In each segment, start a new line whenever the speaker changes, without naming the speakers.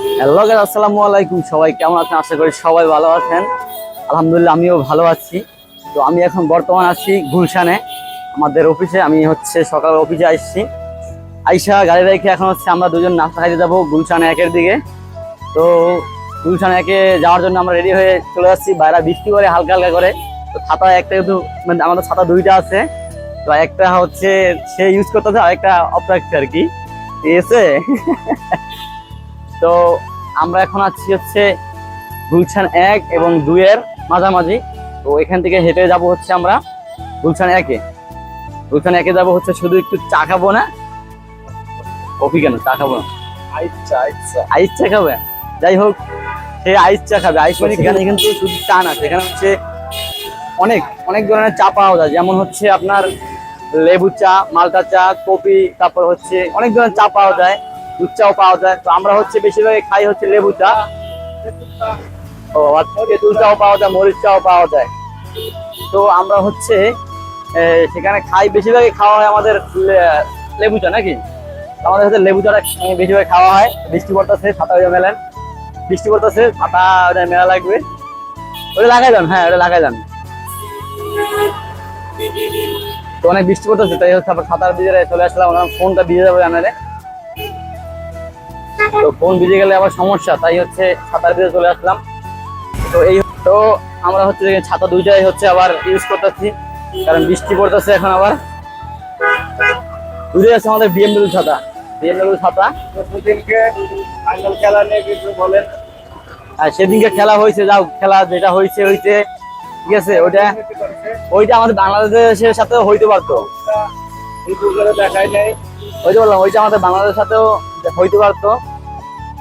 Hello guys, আসসালামু আলাইকুম। সবাই কেমন আছেন? আশা করি সবাই ভালো আছেন। আলহামদুলিল্লাহ, আমিও ভালো আছি। তো আমি এখন বর্তমান আছি গুলশানে, আমাদের অফিসে। আমি সকাল অফিসে আসছি, আইসা গাড়ি রেখে এখন আমরা দুজন নাস্তা খাইতে যাবো গুলশান একের দিকে। তো গুলশান একে যাওয়ার জন্য আমরা রেডি হয়ে চলে যাচ্ছি। বাইরে বৃষ্টি করে হালকা হালকা করে। তো ছাতা একটা কিন্তু মানে আমাদের ছাতা দুইটা আছে। তো একটা সে ইউজ করতেছে, আর একটা অফ রাখছে আর কি, ঠিক আছে। তো আমরা এখন আছি গুলশান 1 এবং 2 এর মাঝামাঝি। তো এখান থেকে হেঁটে যাব আমরা গুলশান 1-এ। গুলশান 1-এ যাবো শুধু একটু চা খাবো না, কফি কেন, চা খাবো না, আইস চা খাবে। যাই হোক, সে আইস চা খাবে। আইস মানে সেখানে কিন্তু শুধু চা না, সেখানে অনেক অনেক ধরনের চা পাওয়া যায়। যেমন আপনার লেবু চা, মালটা চা, কফি, তারপর অনেক ধরনের চা পাওয়া যায়, দুধ চাও পাওয়া যায়। তো আমরা বেশিরভাগ খাই লেবু চা। ও তেঁতুল চাও পাওয়া যায়, মরিচ চাও পাওয়া যায়। তো আমরা সেখানে খাই, বেশিরভাগই খাওয়া হয় আমাদের লেবু চা, নাকি? আমাদের লেবু চাটা বেশিরভাগ খাওয়া হয়। বৃষ্টি পড়তেছে, ছাতা মেলেন, বৃষ্টি পড়তেছে, ছাতা মেলা লাগবে। ওটা লাগাই যান, হ্যাঁ ওটা লাগাই যান। তো অনেক বৃষ্টি পড়তেছে, তাই আবার ছাতার ভিজে চলে আসলাম। ফোনটা ভিজে যাবে জানালে, তো ফোন ভিজে গেলে আবার সমস্যা, তাই ছাতার ভিতরে চলে আসলাম। তো আমরা ছাতা দুইটাই আবার ইউজ করতেছি, কারণ বৃষ্টি পড়তেছে। এখন আবার দুটোই আছে আমাদের বিএমডব্লিউ ছাতা। খেলা নিয়ে কিছু বলেন। আর সেদিনকে খেলা হয়েছে, যাও খেলা যেটা হয়েছে, ঠিক আছে। ওইটা আমাদের বাংলাদেশের সাথেও হইতে পারতো, দেখাই নাই। বললাম ওইটা আমাদের বাংলাদেশের সাথেও হইতে পারতো,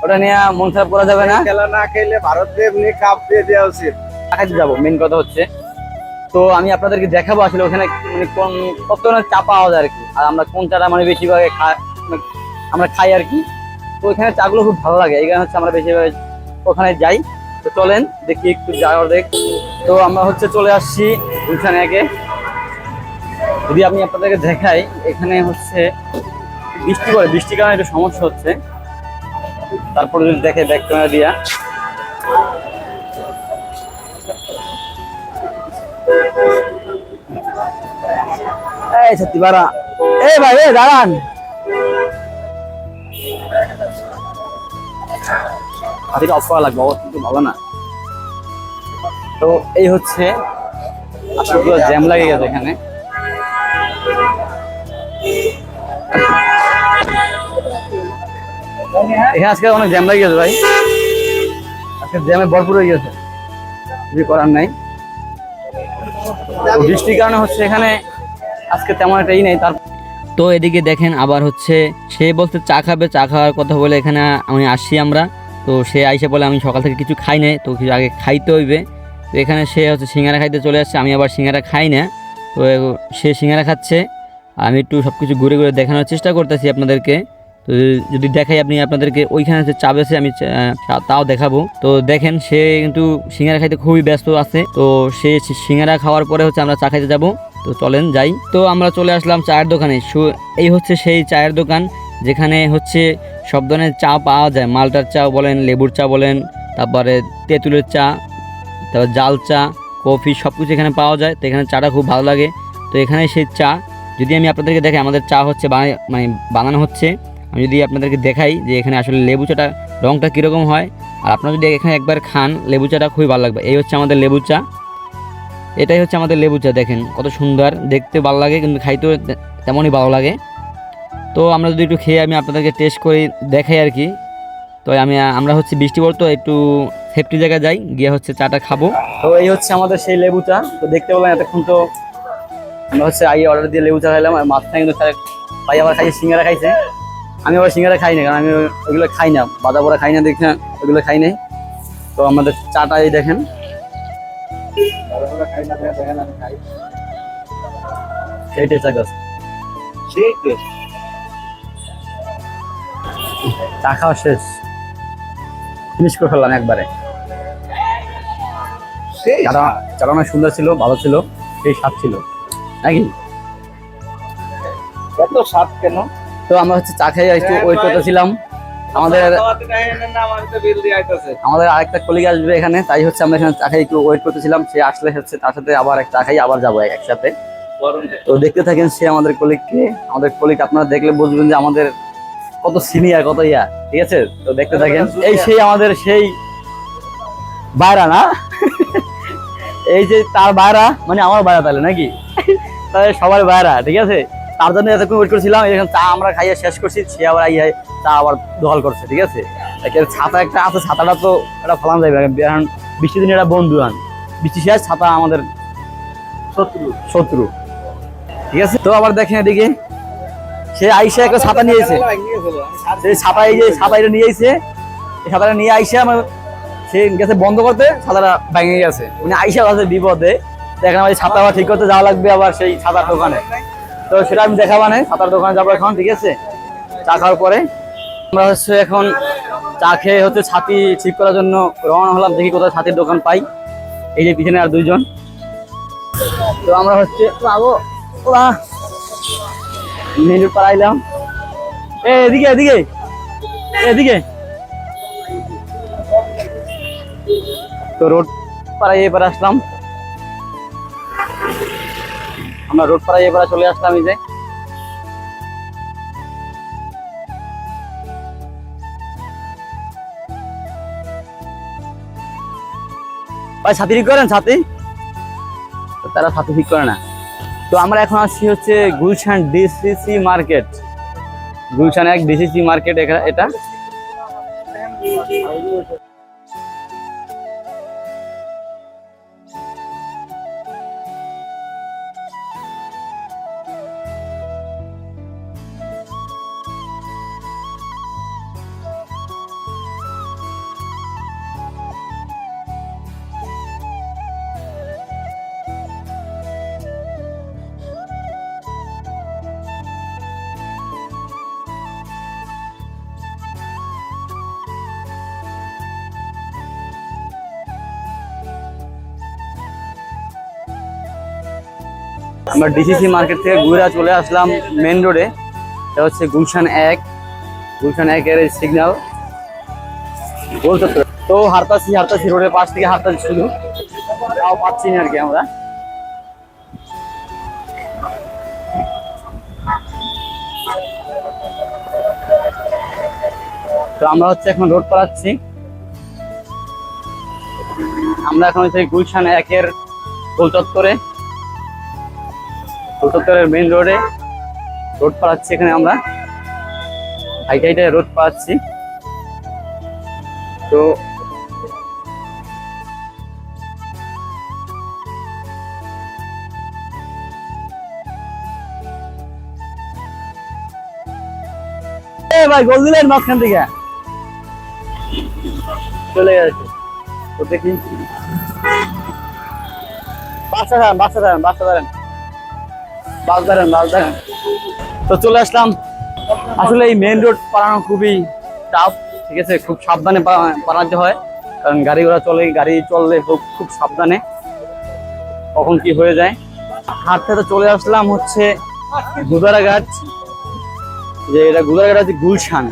ওটা নিয়ে মন খারাপ করা যাবে না। খেলা না খেলে ভারতকে এমনি কাপ দিয়ে দেওয়া উচিত। দেখাতে যাবো, মেন কথা তো আমি আপনাদেরকে দেখাবো আসলে ওখানে মানে কত ধরনের চা পাওয়া যায় আর কি, আর আমরা কোন চাটা বেশিরভাগ আমরা খাই আর কি। তো ওইখানে চাগুলো খুব ভালো লাগে, এই কারণে আমরা বেশিরভাগ ওখানে যাই। তো চলেন দেখি, একটু যাওয়ার দেখ। তো আমরা চলে আসছি গুলশান 1-এ। যদি আমি আপনাদেরকে দেখাই, এখানে বৃষ্টি পড়ে, বৃষ্টির কারণে একটু সমস্যা হচ্ছে। তারপরে যদি দেখে ব্যাক ক্যামেরা দিয়া, এই সত্যি বাড়া, এই ভাই দাঁড়ান, অফ করা লাগবে, কিন্তু ভালো না। তো এই পুরো জ্যাম লাগে গেছে এখানে। এখানে আজকে অনেক জ্যাম লাগে গেছে ভাই, আজকে জ্যামে ভরপুর হয়ে গেছে, কিছু করার নাই। বৃষ্টির কারণে এখানে আজকে তেমন একটা নেই।
তো এদিকে দেখেন আবার সে বলতে চা খাবে, চা খাওয়ার কথা বলে এখানে আমি আসছি আমরা। তো সে আইসে বলে আমি সকাল থেকে কিছু খাই নাই, তো কিছু আগে খাইতে হইবে। তো এখানে সে সিঙ্গারা খাইতে চলে আসছে, আমি আবার সিঙ্গারা খাই না। তো সে সিঙ্গারা খাচ্ছে, আমি একটু সব কিছু ঘুরে ঘুরে দেখানোর চেষ্টা করতেছি আপনাদেরকে। তো যদি দেখাই আপনাদেরকে, ওইখানে চা বেছে আমি তাও দেখাবো। তো দেখেন সে কিন্তু সিঙ্গারা খাইতে খুবই ব্যস্ত আছে। তো সে সিঙ্গারা খাওয়ার পরে আমরা চা খাইতে যাবো। তো চলেন যাই। তো আমরা চলে আসলাম চায়ের দোকানে। এই সেই চায়ের দোকান যেখানে সব ধরনের চা পাওয়া যায়। মালটার চা বলেন, লেবুর চা বলেন, তারপরে তেঁতুলের চা, তারপর জাল চা, কফি, সব কিছু এখানে পাওয়া যায়। তো এখানে চাটা খুব ভালো লাগে। তো এখানে সেই চা যদি আমি আপনাদেরকে দেখাই, আমাদের চা বানানো হচ্ছে। আমি যদি আপনাদেরকে দেখাই যে এখানে আসলে লেবু চাটা রঙটা কীরকম হয়, আর আপনারা যদি এখানে একবার খান, লেবু চাটা খুবই ভালো লাগবে। এই আমাদের লেবু চা, এটাই আমাদের লেবু চা। দেখেন কত সুন্দর দেখতে, ভালো লাগে, কিন্তু খাইতেও তেমনই ভালো লাগে। তো আমরা যদি একটু খেয়ে আমি আপনাদেরকে টেস্ট করে দেখাই আর কি। তো আমরা বৃষ্টি পড়তো, একটু সেফটি জায়গায় যাই, গিয়ে চাটা খাবো।
তো এই আমাদের সেই লেবু চা। তো দেখতে পেলাম এতক্ষণ তো আমরা আগে অর্ডার দিয়ে লেবু চা খাইলাম, আর মাঝখানে কিন্তু ভাই আবার খাইছে সিঙ্গারা খাইছে। আমি আবার সিঙ্গারা খাই না, কারণ আমি ওইগুলো খাই না, বাদা পোড়া খাই না, দেখি না ওইগুলো খাই নাই। তো আমাদের চাটা এই দেখেন, চা খাওয়া শেষ, ফিনিশ করে ফেললাম একবারে। চাটা অনেক সুন্দর ছিল, ভালো ছিল, সেই স্বাদ ছিল নাকি? এত স্বাদ কেন? তো আমরা চা খাই একটু ওয়েট করতেছিলাম, আমাদের আরেকটা কলিগ আসবে এখানে, তাই হচ্ছে আমরা এখানে চা খাই একটু ওয়েট করতেছিলাম। সে আসলে হচ্ছে তার সাথে আবার এক চা খাই, আবার যাবো একসাথে। তো দেখতে থাকেন সে আমাদের কলিগকে। আমাদের কলিগ আপনারা দেখলে বুঝবেন যে আমাদের কত সিনিয়র, কত ইয়া, ঠিক আছে? তো দেখতে থাকেন। এই সেই আমাদের সেই বাইরা না এই যে তার বাইরা মানে আমার বাইরা, তাহলে নাকি তাহলে সবার বাইরা, ঠিক আছে? তার জন্য এতক্ষণ ওয়েট করছিলাম। এখানে চা আমরা খাইয়ে শেষ করছি, সে আবার আইয়া চা আবার দখল করছে, ঠিক আছে? ছাতা একটা আছে, ছাতাটা তো এটা ফলান যাবে, কারণ বৃষ্টির দিনে এটা বন্ধু আন, বৃষ্টি শেষ ছাতা আমাদের শত্রু, ঠিক আছে? তো আবার দেখেন এদিকে সে আইসা একটা ছাতা নিয়েছে, সেই ছাতা, এই যে ছাতাটা নিয়ে আইছে, এই ছাতাটা নিয়ে আইসা আমার সে গেছে বন্ধ করতে, ছাতাটা ভেঙে গেছে। উনি আইসা আছে বিপদে, দেখেন আমার ছাতা আবার ঠিক করতে যাওয়া লাগবে আবার সেই ছাতার দোকানে। তো সেটা আমি দেখাবো না, ছাতার দোকানে যাবো এখন, ঠিক আছে? চা খাওয়ার পরে আমরা হচ্ছে এখন চা খেয়ে হচ্ছে ছাতি ঠিক করার জন্য রওনা হলাম। দেখি কোথায় ছাতির দোকান পাই। এই যে পিছনে আর দুইজন। তো আমরা হচ্ছে মেন রোড পাড়াইলাম। এদিকে এদিকে এদিকে তো রোড পাড়াই এবার আসলাম আমরা, রোড পাড়াই এবার চলে আসলাম। এই যে ভাই ছাতি ঠিক করেন, ছাতি তারা ছাতি ঠিক করে না। তো আমরা এখন আসছি হচ্ছে Gulshan DCC market, Gulshan 1 DCC market এটা। আমরা ডিসিসি মার্কেট থেকে ঘুরে চলে আসলাম মেন রোডে। এটা হচ্ছে গুলশান 1, গুলশান 1 এর সিগন্যাল বলতে। তো হারতাছি রোডের পাশ থেকে হারতাছি, শুধু তাও পাচ্ছি না আর কি আমরা। তো আমরা হচ্ছে এখন রোড পাড়াচ্ছি। আমরা এখন হচ্ছে গুলশান 1 এর গোল চত্বরের মেইন রোডে রোড পাড়াচ্ছি। এখানে আমরা হাইটাইটে রোড পাড়াচ্ছি। তো ভাই গোল দিলেন মাঝখান থেকে চলে গেছে। তো দেখি বাস ধরেন। তো চলে আসলাম। আসলে এই মেইন রোড পাড়ানো খুবই টাফ, ঠিক আছে? খুব সাবধানে পাড়াতে হয়, কারণ গাড়ি ঘোড়া চললে খুব সাবধানে, কখন কি হয়ে যায়। হাঁটতে তো চলে আসলাম হচ্ছে গুদারাঘাট, যে এটা গুদারাঘাট হচ্ছে গুলশান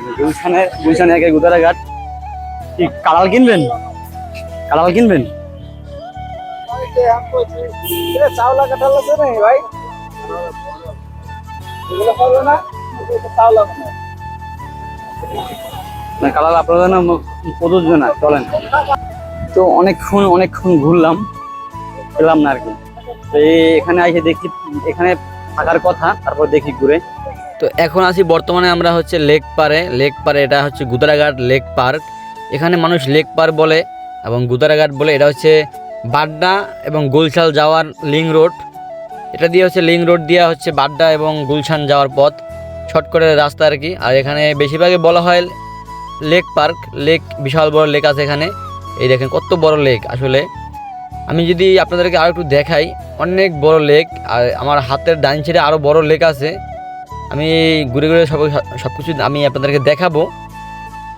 1 এর গুদারাঘাট। কি কাঁড়াল কিনবেন? ভাই কালার আপনাদের না প্রযোজ্য না, চলেন। তো অনেকক্ষণ ঘুরলাম, পেলাম না আর কি। তো এখানে এসে দেখছি এখানে থাকার কথা, তারপর দেখি ঘুরে।
তো এখন আছি বর্তমানে আমরা হচ্ছে লেক পারে, এটা হচ্ছে গুদারাঘাট লেক পার্ক। এখানে মানুষ লেক পার্ক বলে এবং গুদারাঘাট বলে। এটা হচ্ছে বাড্ডা এবং গুলশান যাওয়ার লিঙ্ক রোড। এটা দিয়ে হচ্ছে লিঙ্ক রোড দিয়ে হচ্ছে বাড্ডা এবং গুলশান যাওয়ার পথ, শর্টকাটের রাস্তা আর কি। আর এখানে বেশিরভাগই বলা হয় লেক পার্ক। লেক, বিশাল বড় লেক আছে এখানে। এই দেখেন কত বড় লেক। আসলে আমি যদি আপনাদেরকে আরও একটু দেখাই, অনেক বড় লেক। আর আমার হাতের ডাইন সাইডে আরও বড় লেক আছে। আমি ঘুরে সব কিছু আমি আপনাদেরকে দেখাবো।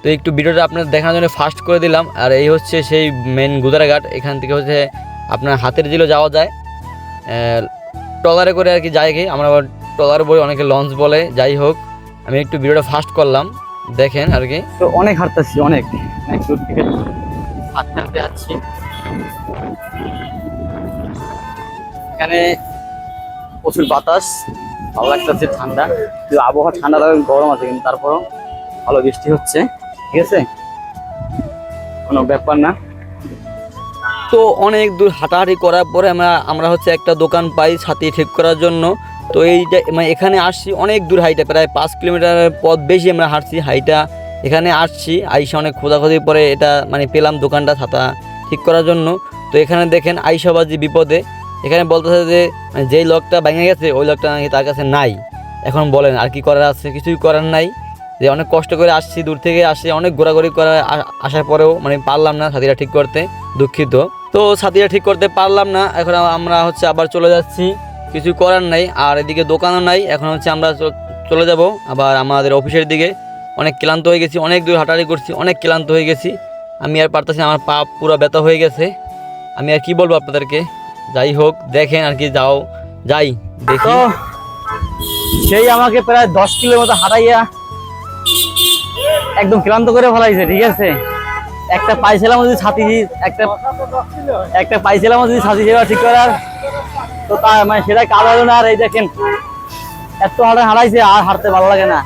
তো একটু ভিডিওটা আপনাদের দেখানোর জন্য ফাস্ট করে দিলাম। আর এই হচ্ছে সেই মেন গুদারাঘাট। এখান থেকে হচ্ছে আপনার হাতের জিলো যাওয়া যায়, ট্রলারে করে আর কি যায়। আমরা ট্রলার বলে, অনেকে লঞ্চ বলে। যাই হোক, আমি একটু ভিডিওটা ফাস্ট করলাম দেখেন আর কি।
তো অনেক হাঁটতেছি, অনেক অনেক দূর থেকে হাঁটতে হাঁটতে যাচ্ছি। এখানে প্রচুর বাতাস, ভালো লাগতেছে, ঠান্ডা, কিন্তু আবহাওয়া ঠান্ডা লাগে, গরম আছে, কিন্তু তারপরও ভালো বৃষ্টি হচ্ছে, ঠিক আছে, কোনো ব্যাপার না।
তো অনেক দূর হাঁটাহাঁটি করার পরে আমরা হচ্ছে একটা দোকান পাই ছাতি ঠিক করার জন্য। তো এইটা মানে এখানে আসছি অনেক দূর হাইটা, প্রায় 5 কিলোমিটারের পথ বেশি আমরা হাঁটছি হাইটা এখানে আসছি। আইসা অনেক খোঁজাখুঁজির পরে এটা মানে পেলাম দোকানটা ছাতা ঠিক করার জন্য। তো এখানে দেখেন আইসাবাজি বিপদে, এখানে বলতেছে যে মানে যেই লকটা ভেঙে গেছে ওই লকটা নাকি তার কাছে নাই। এখন বলেন আর কি করার আছে, কিছুই করার নাই। যে অনেক কষ্ট করে আসছি, দূর থেকে আসছি, অনেক ঘোরাঘুরি করে আসার পরেও মানে পারলাম না ছাতিটা ঠিক করতে, দুঃখিত। তো ছাতিটা ঠিক করতে পারলাম না, এখন আমরা হচ্ছে আবার চলে যাচ্ছি, কিছু করার নাই। আর এদিকে দোকানও নাই, এখন হচ্ছে আমরা চলে যাব আবার আমাদের অফিসের দিকে। অনেক ক্লান্ত হয়ে গেছি, অনেক দূর হাঁটাহাঁটি করছি, অনেক ক্লান্ত হয়ে গেছি, আমি আর পারতেছি না, আমার পা পুরো ব্যথা হয়ে গেছে। আমি আর কি বলবো আপনাদেরকে, যাই হোক দেখেন আর কি, যাই দেখি।
তো সেই আমাকে প্রায় 10 কিলোর মতো হাঁটাইয়া একদম ক্লান্ত করে ফেলাইছে, ঠিক আছে। একটা পাইছিলাম যদি ছাতি, একটা পাইছিলাম যদি ছাতি সেবা ঠিক করার, তো তা মানে সেটা কাজ হলো না। আর এই দেখেন এত হাঁটাইছে, আর হাঁটতে ভালো লাগে না।